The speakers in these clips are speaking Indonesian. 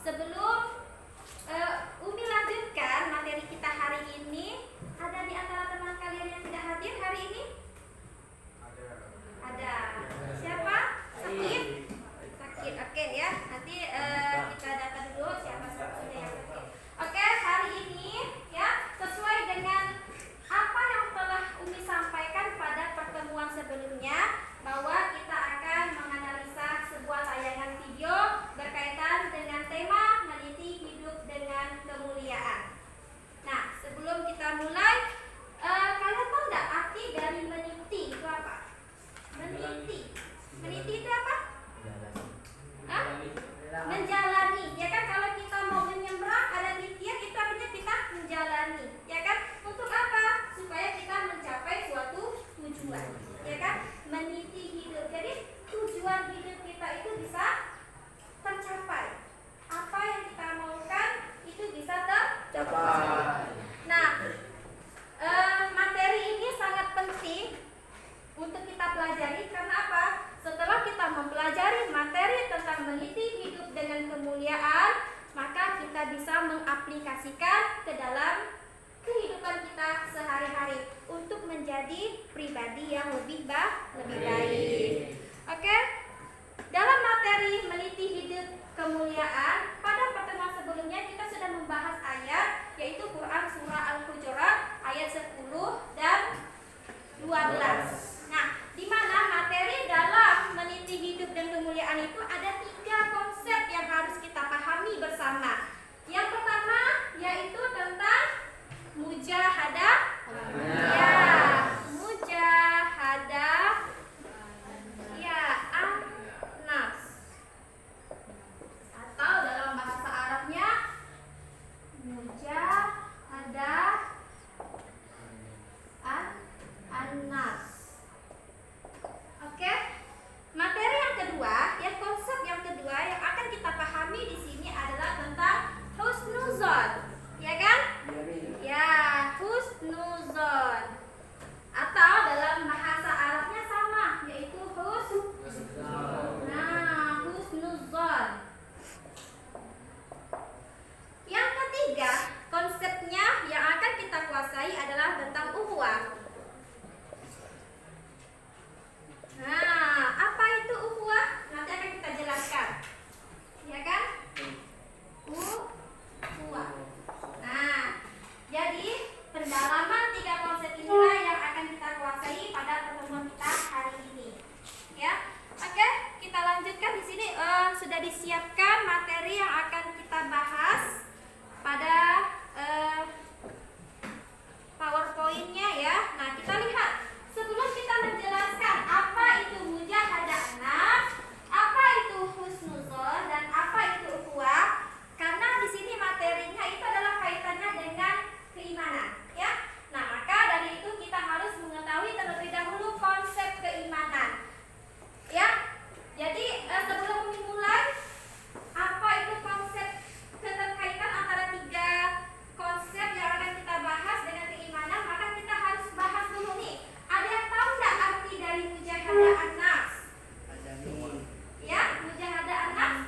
sebelum Umi lanjutkan materi kita hari ini, ada di antara teman kalian yang tidak hadir hari ini? Ada. Siapa? Sakit? Sakit. Oke ya. Nanti kita data dulu siapa saja yang sakit. Oke, hari ini ya sesuai dengan apa yang telah Umi sampaikan pada pertemuan sebelumnya, bahwa kita akan menganalisa sebuah tayangan video berkaitan dengan tema meniti hidup dengan kemuliaan. Nah, sebelum kita mulai, kalian tahu nggak arti dari meniti itu apa? Meniti itu apa? Hah? Menjalani. Ya kan, kalau kita mau menyeberang ada titian, itu artinya kita menjalani. Ya kan? Untuk apa? Supaya kita mencapai suatu tujuan. Ya kan? Meniti hidup. Jadi tujuan hidup kita itu bisa tercapai. Apa yang kita maukan itu bisa tercapai. Nah, materi ini sangat penting untuk kita pelajari. Karena apa? Setelah kita mempelajari materi tentang meniti hidup dengan kemuliaan, maka kita bisa mengaplikasikan ke dalam kehidupan kita sehari-hari untuk menjadi pribadi yang lebih baik. Oke? Dalam materi meniti hidup kemuliaan, pada pertemuan sebelumnya kita sudah membahas ayat, yaitu Quran surah Al-Hujurat ayat 10 dan 12. Nah, di mana materi dalam meniti hidup dan kemuliaan itu ada 3 konsep yang harus kita pahami bersama. Yang pertama yaitu tentang mujahadah. Ya, mujahadah. Ya, an-nafs. Atau dalam bahasa Arabnya mujahadah an-nafs. Oke. Materi yang kedua, ya konsep yang kedua yang akan kita pahami di sini adalah tentang husnuzon. Ya kan? Ya, husnuzon. Atau dalam bahasa Arabnya sama, yaitu husnuzon. Yang ketiga, konsepnya yang akan kita kuasai adalah tentang ukhuwah. Nah, apa itu ukhuwah? Nanti akan kita jelaskan. Ya kan? Ukhuwah. Nah, jadi pendalaman 3 konsep inilah yang akan kita kuasai pada pertemuan kita hari ini. Ya. Oke, kita lanjutkan di sini sudah disiapkan materi yang akan kita bahas pada PowerPoint-nya ya. Nah, kita lihat. Sebelum kita menjelaskan apa itu mujahadah nafs, apa itu husnuzon, dan apa itu ukhuwah, karena di sini materinya itu adalah kaitannya dengan keimanan, ya. Nah, maka dari itu kita harus mengetahui terlebih dahulu konsep keimanan, ya. Jadi sebelum dimulai, apa itu konsep keterkaitan antara 3 konsep yang akan kita bahas dengan keimanan, maka kita harus bahas dulu nih. Ada yang tahu nggak arti dari mujahadah an-nafs? Ya, mujahadah an-nafs.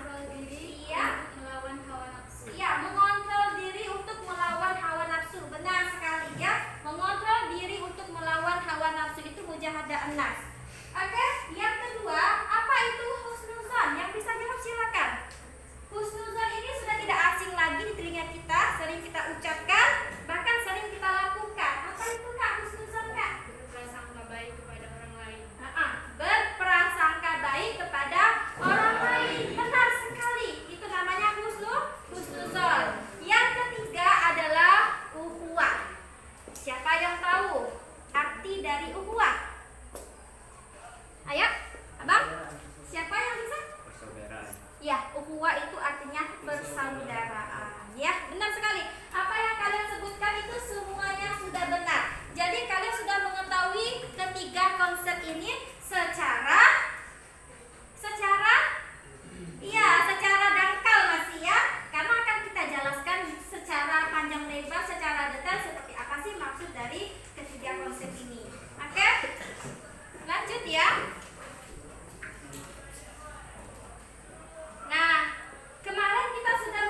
Iya, melawan hawa nafsu. Iya, mengontrol diri untuk melawan hawa nafsu. Benar sekali ya. Mengontrol diri untuk melawan hawa nafsu itu mujahadah an-nafs. Oke, yang kedua, apa itu husnuzon? Yang bisa jawab silakan. Husnuzon ini sudah tidak asing lagi di telinga kita, sering kita ucapkan, bahkan sering kita lakukan. Apa itu Kak husnuzon, Kak? Berprasangka baik kepada orang lain. Berprasangka baik kepada orang lain. Benar sekali. Itu namanya husnuzon. Yang ketiga adalah ukhuwah. Siapa yang tahu arti dari ukhuwah? Ayo, Abang. Siapa yang bisa? Persaudaraan. Ya, ukhuwah itu artinya persaudaraan. Ya, benar sekali. Apa yang kalian sebutkan itu semuanya sudah benar. Jadi kalian sudah mengetahui ketiga konsep ini secara dangkal masih ya. Karena akan kita jelaskan secara panjang lebar, secara detail seperti apa sih maksud dari ketiga konsep ini. Oke? Lanjut ya. Nah, kemarin kita sudah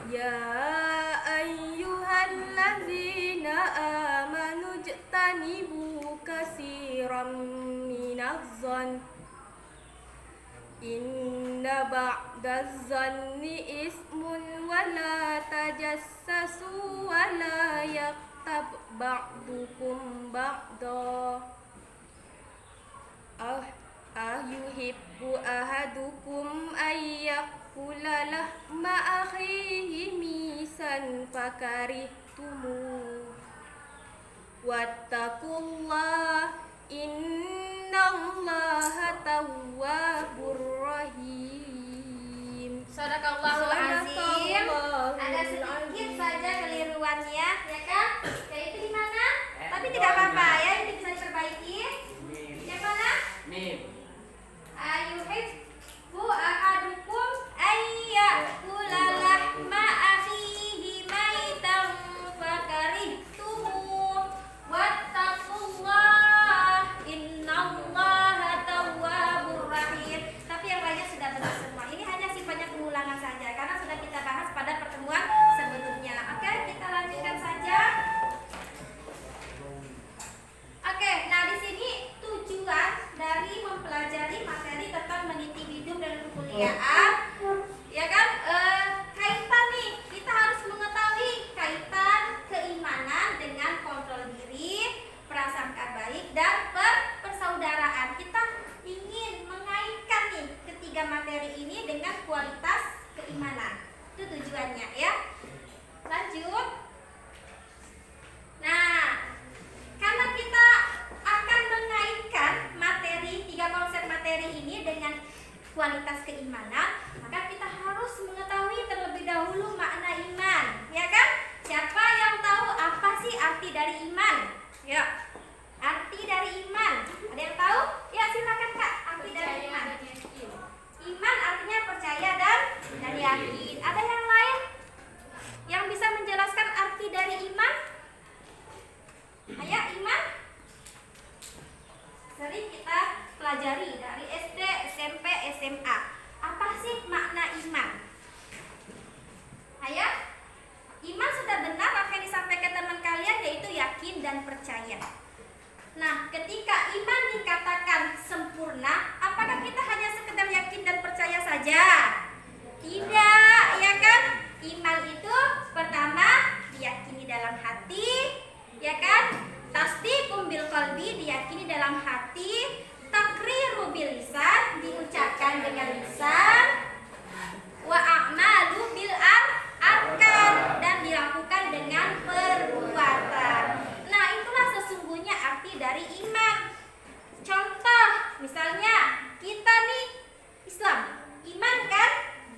Ya ayyuhallazina amanu jtanibu katsiran minadh-dhann inna ba'dadh-dhanni ismun wa la tajassasu wa la yaktab ba'dukum ba'da yuhibbu ahadukum ayyakula lahma akhihi misan fakarihtumu wattaqullah innallaha tawwabur rahim. Sadaqallahul azim. Ada sedikit saja keliruannya, ya kan? Yaitu di mana? Tapi tidak apa-apa ya, ini bisa diperbaiki. Yang mana? Ayuhibbu ahadukum ayyakula lahma akhihi maitan fakarihtumu wattaqullah innallaha tawwabur rahim. Tapi yang lainnya sudah benar semua. Ini hanya sifatnya pengulangan saja karena sudah kita bahas pada pertemuan sebelumnya. Oke, kita lanjutkan saja. Oke, nah di sini tujuan dari mempelajari materi tentang meniti hidup dan perkuliahan, ya kan? Kaitan nih, kita harus mengetahui kaitan keimanan dengan kontrol diri, prasangka baik dan persaudaraan. Kita ingin mengaitkan nih ketiga materi ini dengan kualitas keimanan. Itu tujuannya ya. Lanjut. Nah, karena kita akan mengaitkan tiga konsep materi ini dengan kualitas keimanan, maka kita harus mengetahui terlebih dahulu makna iman, ya kan? Siapa yang tahu apa sih arti dari iman? Ya, arti dari iman. Ada yang tahu? Ya, silakan Kak. Arti dari iman. Iman artinya percaya dan yakin. Ada yang lain yang bisa menjelaskan arti dari iman? Ayo, iman sering kita pelajari dari SD, SMP, SMA. Apa sih makna iman? Ayo, iman sudah benar apa yang disampaikan teman kalian, yaitu yakin dan percaya. Nah, ketika iman dikatakan sempurna, apakah kita hanya sekedar yakin dan percaya saja? Tidak, ya kan? Iman itu pertama diyakini dalam hati, ya kan? Tasdiqum bil qalbi diyakini dalam hati, takriru bil lisan diucapkan dengan lisan, wa a'malu bil arkan dan dilakukan dengan perbuatan. Nah, itulah sesungguhnya arti dari iman. Contoh, misalnya kita nih Islam, iman kan?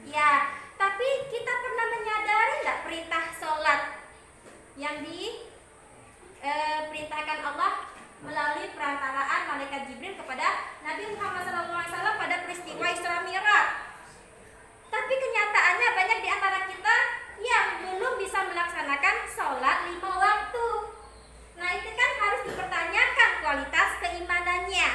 Ya, tapi kita pernah menyadari nggak perintah sholat yang perintahkan Allah melalui perantaraan malaikat Jibril kepada Nabi Muhammad SAW pada peristiwa Isra Mi'raj. Tapi kenyataannya banyak di antara kita yang belum bisa melaksanakan sholat 5 waktu. Nah, itu kan harus dipertanyakan kualitas keimanannya.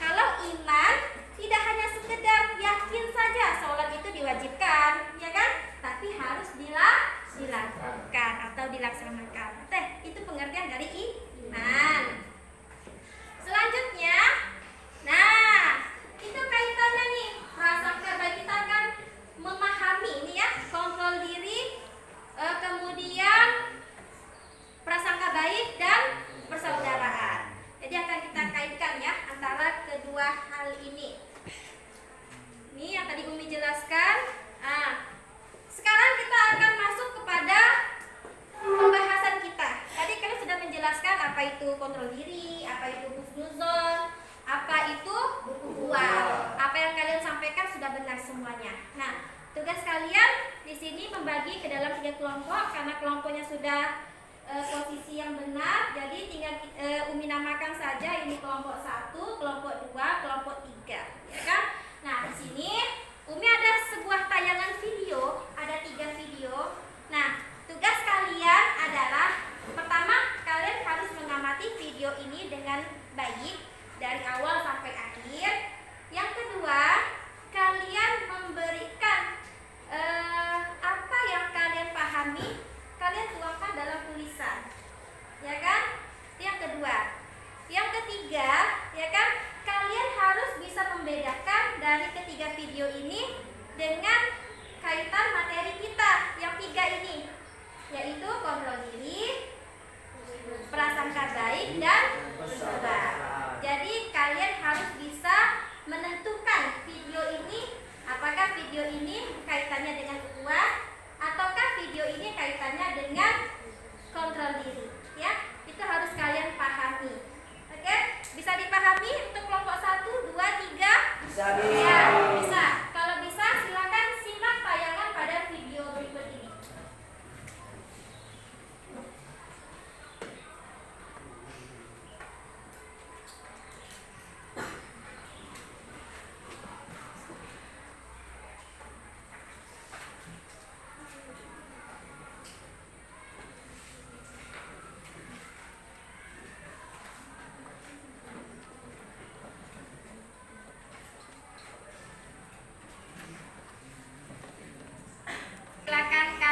Kalau iman tidak hanya sekedar yakin saja sholat itu diwajibkan, ya kan? Tapi harus dilakukan atau dilaksanakan. Itu pengertian dari iman. Selanjutnya, nah, itu kaitannya nih. Prasangka baik kita akan memahami ini ya, kontrol diri, kemudian prasangka baik dan persaudaraan. Jadi akan kita kaitkan ya antara kedua hal ini. Ini yang tadi Umi jelaskan. Nah, sekarang kita akan masuk kepada pembahasan kita. Tadi kalian sudah menjelaskan apa itu kontrol diri, apa itu husnuzon, apa itu ukhuwah. Apa yang kalian sampaikan sudah benar semuanya. Nah, tugas kalian di sini membagi ke dalam 3 kelompok karena kelompoknya sudah posisi yang benar. Jadi tinggal Umi namakan saja ini kelompok 1, kelompok 2, kelompok 3, ya kan? Nah, di sini Umi ada sebuah tayangan video, ada 3 video. Nah, tugas kalian adalah pertama, kalian harus mengamati video ini dengan baik dari awal sampai akhir. Yang kedua, kalian memberikan apa yang kalian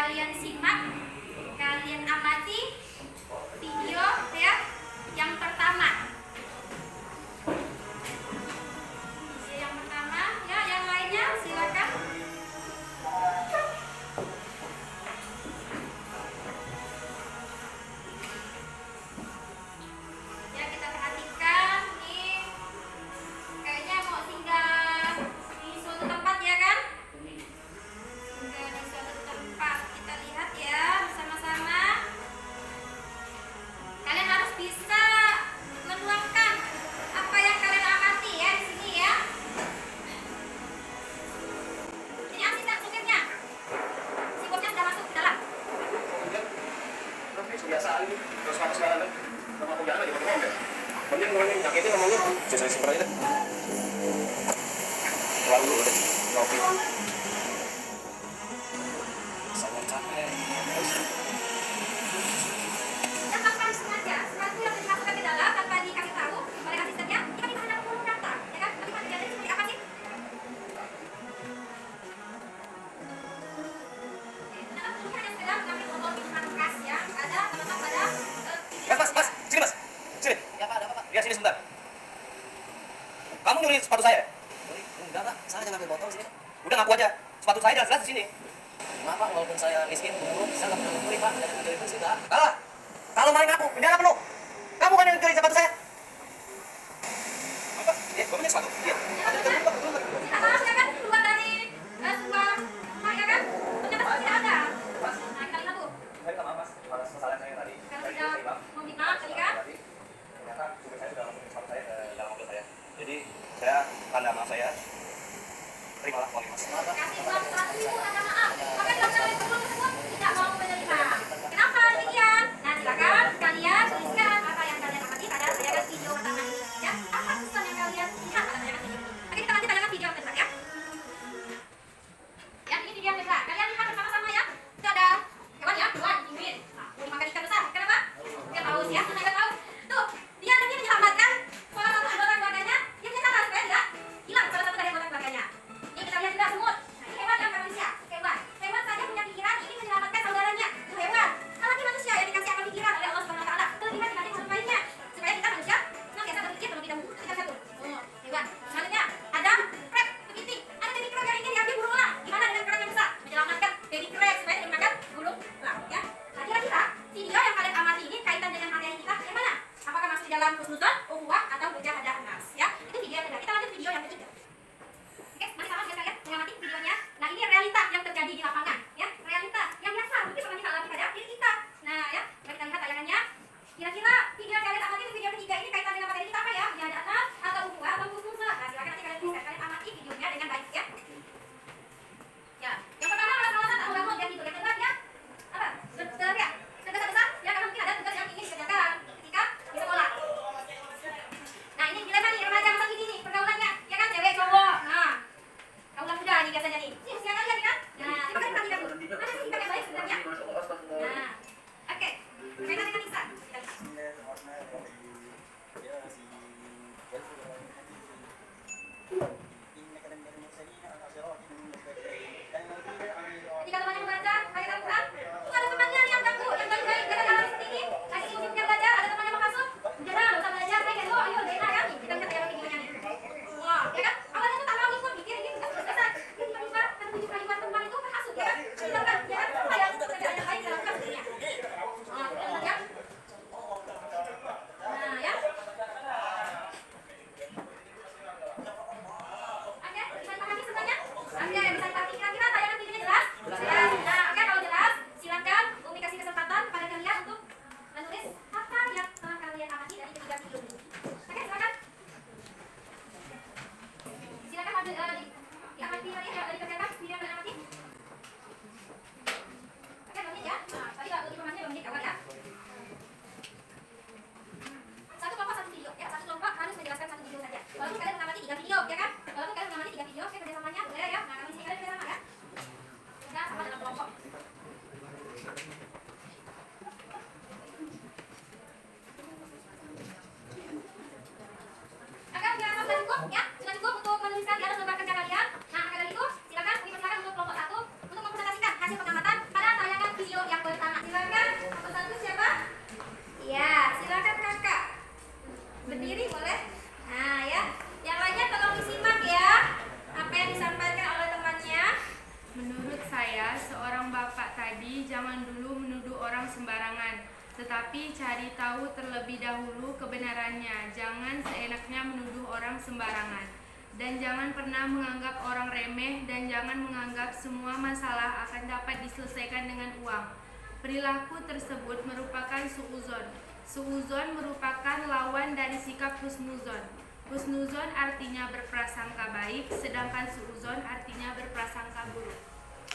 kalian simak, kalian amati video ya yang pertama. Video yang pertama, ya yang lainnya silakan. Ya kita perhatikan nih, kayaknya mau singgah di suatu tempat ya kan? Singgah di suatu tempat. Kita lihat ya bersama-sama. Kalian harus bisa menuangkan apa yang kalian amati ya di sini ya. Ini asisten supirnya. Si bosnya sudah masuk ke dalam. Biasa ini terus kamu sekarang kan sama aku jalan di mobil. Mending ngomongin jaketnya ngomongnya saya simpen aja deh. Keluar dulu deh, ngopi. Sama capek. Dan tanpa disengaja, sesuatu yang dimasukkan ke dalam tanpa dikasih tahu oleh asistennya, tiba-tiba ada peluru datang, ya kan? Tapi kejadiannya seperti apa sih? Dalam peluru hanya sekedar mengambil botol minuman keras ya. Ada terletak pada Mas, sini mas, sini. Ya pak, ada apa pak? Lihat sini sebentar. Kamu nyuri sepatu saya? Enggak pak, saya hanya ngambil botol sini. Udah ngaku silakan. Nomor 1 siapa? Ya, silakan kakak. Berdiri boleh? Nah ya, yang lainnya tolong disimak ya apa yang disampaikan oleh temannya. Menurut saya, seorang bapak tadi jangan dulu menuduh orang sembarangan, tetapi cari tahu terlebih dahulu kebenarannya. Jangan seenaknya menuduh orang sembarangan. Dan jangan pernah menganggap orang remeh, dan jangan menganggap semua masalah akan dapat diselesaikan dengan uang. Perilaku tersebut merupakan suuzon. Suuzon merupakan lawan dari sikap husnuzon. Husnuzon artinya berprasangka baik, sedangkan suuzon artinya berprasangka buruk.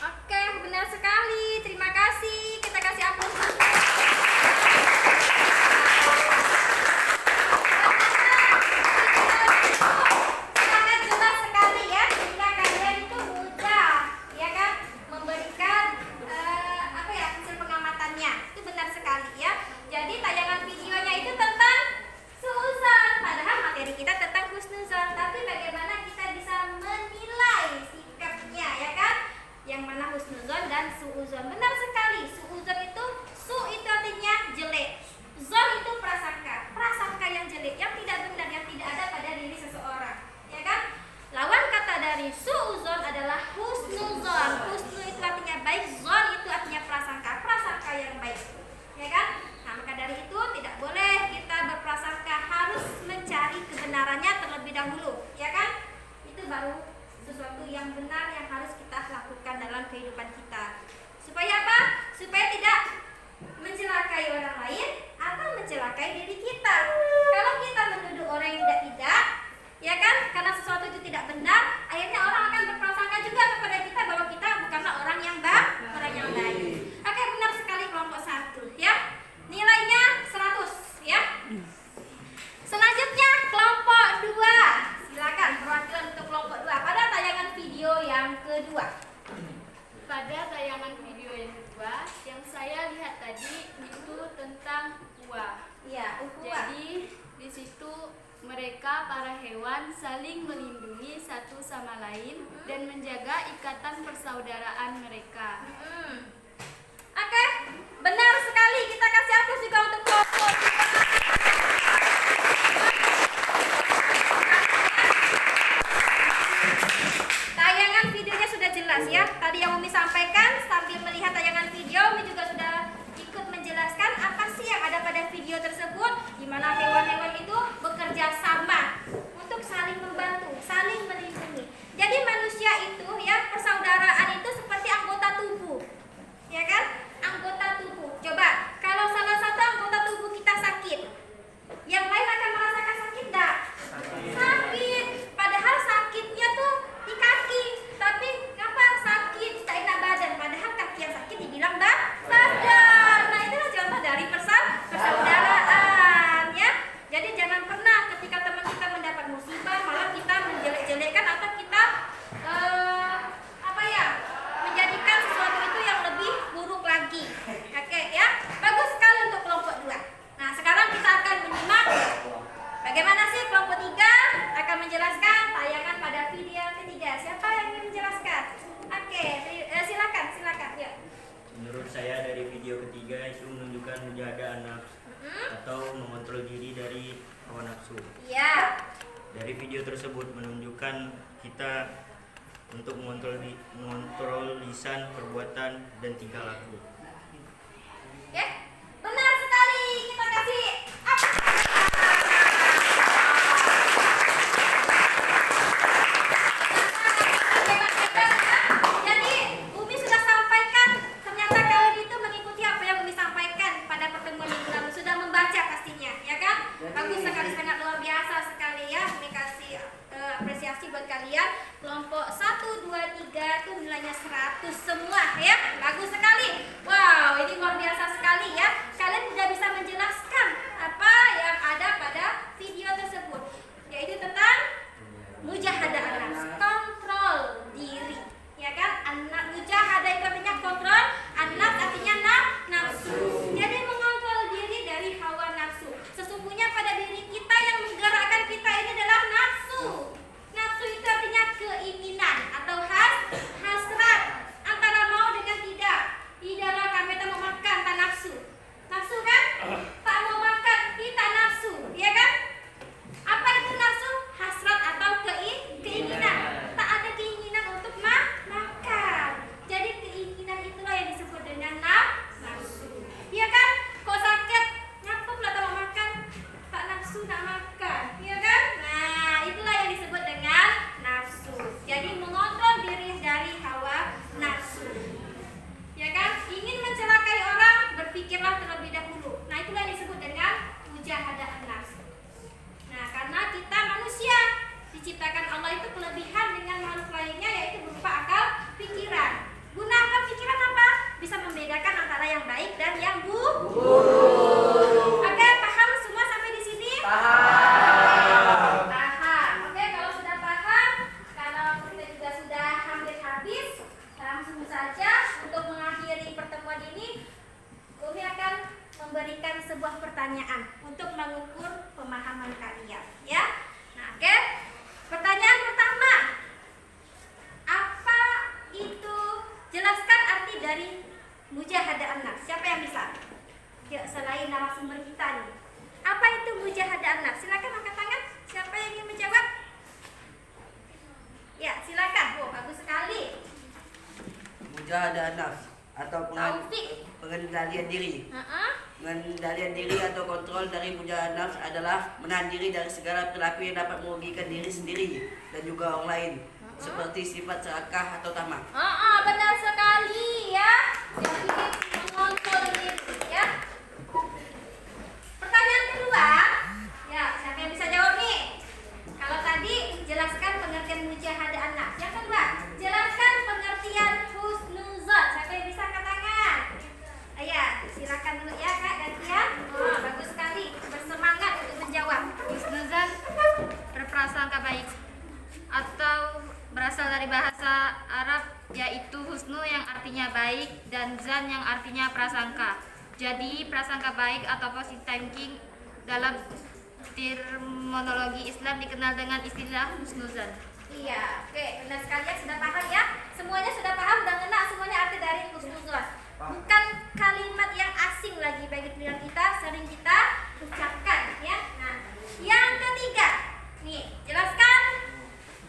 Oke, benar sekali. Terima kasih. Kita kasih aplaus. Sangat jelas sekali ya. Jika kalian itu mudah, ya kan, memberikan hasil pengamatannya. Itu benar sekali ya. Jadi tayangan videonya itu tentang suuzon, padahal materi kita tentang husnuzon. Tapi bagaimana kita bisa menilai sikapnya, ya kan? Yang mana husnuzon dan suuzon. Benar sekali. Suuzon itu, itu artinya jelek. Zon itu prasangka. Prasangka yang jelek, yang tidak benar, yang tidak ada pada diri seseorang, ya kan? Lawan kata dari suuzon adalah husnuzon. Husnu itu artinya baik, zon itu artinya prasangka. Prasangka yang baik, ya kan? Nah, maka dari itu tidak boleh kita berprasangka, harus mencari kebenarannya terlebih dahulu, ya kan? Itu baru sesuatu yang benar yang harus kita lakukan dalam kehidupan kita. Supaya apa? Supaya tidak mencelakai orang lain atau mencelakai diri kita. Kalau kita menuduh orang yang tidak, ya kan? Karena sesuatu itu tidak benar, akhirnya orang akan berprasangka juga kepada kita bahwa kita bukanlah orang yang baik. Oke, benar sekali kelompok 1, ya. Nilainya 100, ya. Selanjutnya kelompok 2. Silakan perwakilan untuk kelompok 2 pada tayangan video yang kedua. Pada tayangan video yang kedua, yang saya lihat tadi itu tentang ukhuwah. Iya, ukhuwah. Jadi di situ mereka para hewan saling melindungi satu sama lain dan menjaga ikatan persaudaraan mereka. Oke, benar sekali. Kita kasih aplaus juga untuk kelompok 2. Tayangan videonya sudah jelas ya. Tadi yang Umi sampaikan sambil melihat tayangan video, Umi juga sudah ikut menjelaskan apa sih yang ada pada video tersebut, di mana hewan-hewan itu bekerja sama untuk saling membantu, saling melindungi. Jadi manusia itu ya, persaudaraan itu seperti anggota tubuh, ya kan? Anggota tubuh. Coba kalau salah satu anggota tubuh kita sakit, yang lain akan merasakan sakit enggak? Sakit. Padahal sakitnya tuh di kaki, tapi apa? Sakit tak enak badan. Padahal kaki yang sakit dibilang badan. Nah, itulah contoh dari persaudaraan ya. Jadi jangan pernah ketika teman kita mendapat musibah malah kita menjelek-jelekan atau kita menjadikan sesuatu itu yang lebih buruk lagi. Oke ya. Bagus sekali untuk kelompok 2. Nah, sekarang kita akan menyimak bagaimana sih kelompok 3 akan menjelaskan tayangan pada video ketiga. Siapa yang ingin menjelaskan? Oke, silakan ya. Menurut saya dari video ketiga itu menunjukkan mujahadah nafs atau mengontrol diri dari hawa nafsu. Iya. Dari video tersebut menunjukkan kita untuk mengontrol lisan, perbuatan, dan tingkah laku. Ya, benar sekali. Kita kasih Jadi Umi sudah sampaikan, ternyata kalian itu mengikuti apa yang Umi sampaikan pada pertemuan minggu lalu, sudah membaca pastinya, ya kan? Bagus sekali, sangat luar biasa sekali ya. Umi kasih apresiasi buat kalian. Kelompok 1, 2, 3 itu nilainya 100 semua ya. Bagus sekali. Wow, ini luar biasa sekali ya. Kalian sudah bisa menjelaskan apa yang ada pada video tersebut, yaitu tentang mujahadah an-nafs, kontrol diri, ya kan? Mujahadah itu artinya kontrol, an-nafs artinya nafsu. Jadi mengontrol diri dari hawa nafsu. Sesungguhnya pada diri kita yang menggerakkan kita ini adalah nafsu. Nafsu itu artinya keinginan atau hasrat, antara mau dengan tidak. pertanyaan untuk mengukur pemahaman kalian, ya. Nah, oke. Pertanyaan pertama. Apa itu? Jelaskan arti dari mujahadah an-nafs. Siapa yang bisa? Yuk, selain narasumber kita nih. Apa itu mujahadah an-nafs? Silakan angkat tangan. Siapa yang ingin menjawab? Ya, silakan. Oh, bagus sekali. Mujahadah nafs atau Taufik. pengendalian diri. Heeh. Pengendalian diri atau kontrol dari mujahadah nafs adalah menahan diri dari segala perilaku yang dapat merugikan diri sendiri dan juga orang lain, seperti sifat serakah atau tamak. Benar sekali ya. Jadi mengontrol diri ya. Pertanyaan kedua, ya siapa yang bisa jawab nih? Kalau tadi jelaskan pengertian mujahadah an-nafs. Yang kedua, jelaskan pengertian husnuzon. Siapa yang bisa angkat tangan? Ya, silakan dulu ya Kak gantian. Oh, bagus sekali. Bersemangat untuk menjawab. Husnuzan berprasangka baik atau berasal dari bahasa Arab, yaitu husnu yang artinya baik dan zan yang artinya prasangka. Jadi prasangka baik atau positive thinking dalam terminologi Islam dikenal dengan istilah husnuzan. Iya, oke, benar sekali ya, sudah paham ya. Semuanya sudah paham dan kena semuanya arti dari husnuzon. Bukan kalimat yang asing lagi bagi pilihan kita, sering kita ucapkan ya. Nah, yang ketiga, nih, jelaskan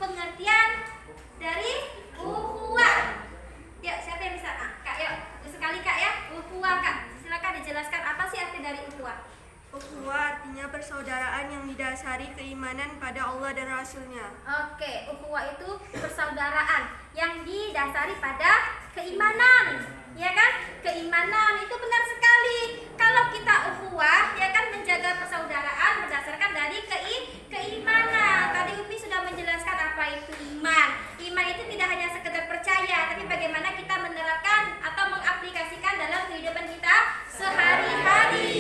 pengertian dari ukhuwah. Yuk, siapa yang bisa? Kak, yuk, sekali Kak ya. Ukhuwah Kak, silakan dijelaskan apa sih arti dari ukhuwah? Ukhuwah artinya persaudaraan yang didasari keimanan pada Allah dan Rasul-Nya. Oke, ukhuwah itu persaudaraan yang didasari pada keimanan, ya kan? Keimanan itu benar sekali. Kalau kita ukhuwah, ya kan, menjaga persaudaraan berdasarkan dari keimanan. Tadi Umi sudah menjelaskan apa itu iman. Iman itu tidak hanya sekedar percaya, tapi bagaimana kita menerapkan atau mengaplikasikan dalam kehidupan kita sehari-hari.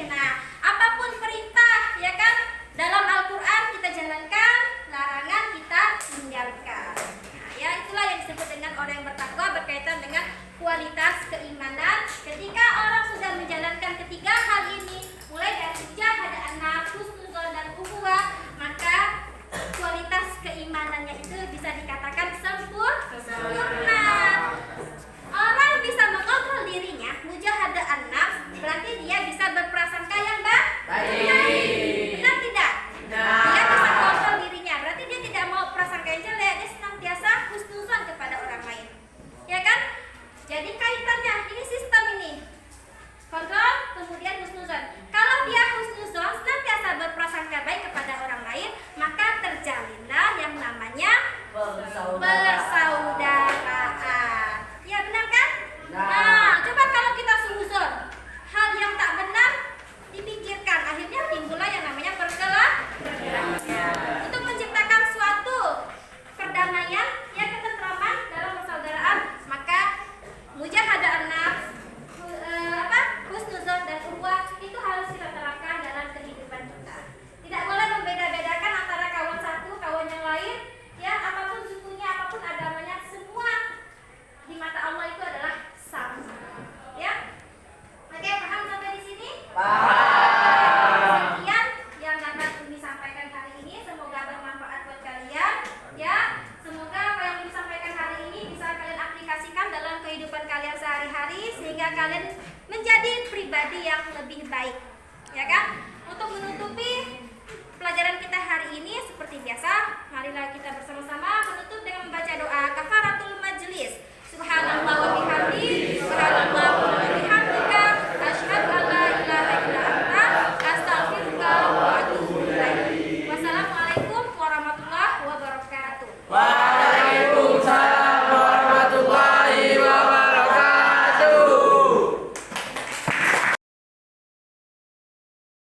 Nah, apapun perintah, ya kan, dalam Al-Quran kita jalankan, larangan kita tinggalkan. Nah, ya itulah yang disebut dengan orang yang bertakwa berkaitan dengan kualitas keimanan. Ketika orang sudah menjalankan ketiga hal ini, mulai dari mujahadah an-nafs, husnuzon dan ukhuwah, maka kualitas keimanannya itu bisa dikatakan sempurna. Orang bisa mengontrol dirinya, mujahadah an-nafs, berarti dia bisa berprasangka yang baik. Benar tidak? Dia bisa mengontrol dirinya, berarti dia tidak mau prasangka yang jelek, dia senantiasa husnuzon kepada orang lain. Ya kan? Jadi kaitannya, ini sistem ini. Kontrol, kemudian husnuzon. Kalau dia husnuzon, senantiasa berprasangka baik kepada orang lain, maka terjalinlah yang namanya persaudaraan. Ya benar kan? Nah, coba kalau kita suzon, hal yang tak benar dipikirkan, akhirnya timbullah yang namanya perkelahian. Untuk menciptakan suatu perdamaian, ya ketentraman dalam persaudaraan, maka mujahadah an-nafs, husnuzon dan ukhuwah itu harus kita terapkan dalam kehidupan kita. Tidak boleh membeda-bedakan antara kawan satu, kawan yang lain, ya apapun sukunya, apapun agamanya, semua di mata Allah itu adalah sama. Ya, oke, paham sampai di sini? Sekian yang dapat Umi sampaikan hari ini. Semoga bermanfaat buat kalian. Ya, semoga apa yang Umi sampaikan hari ini bisa kalian aplikasikan dalam kehidupan kalian sehari-hari sehingga kalian menjadi pribadi yang lebih baik. Ya kan? Untuk menutupi pelajaran kita hari ini seperti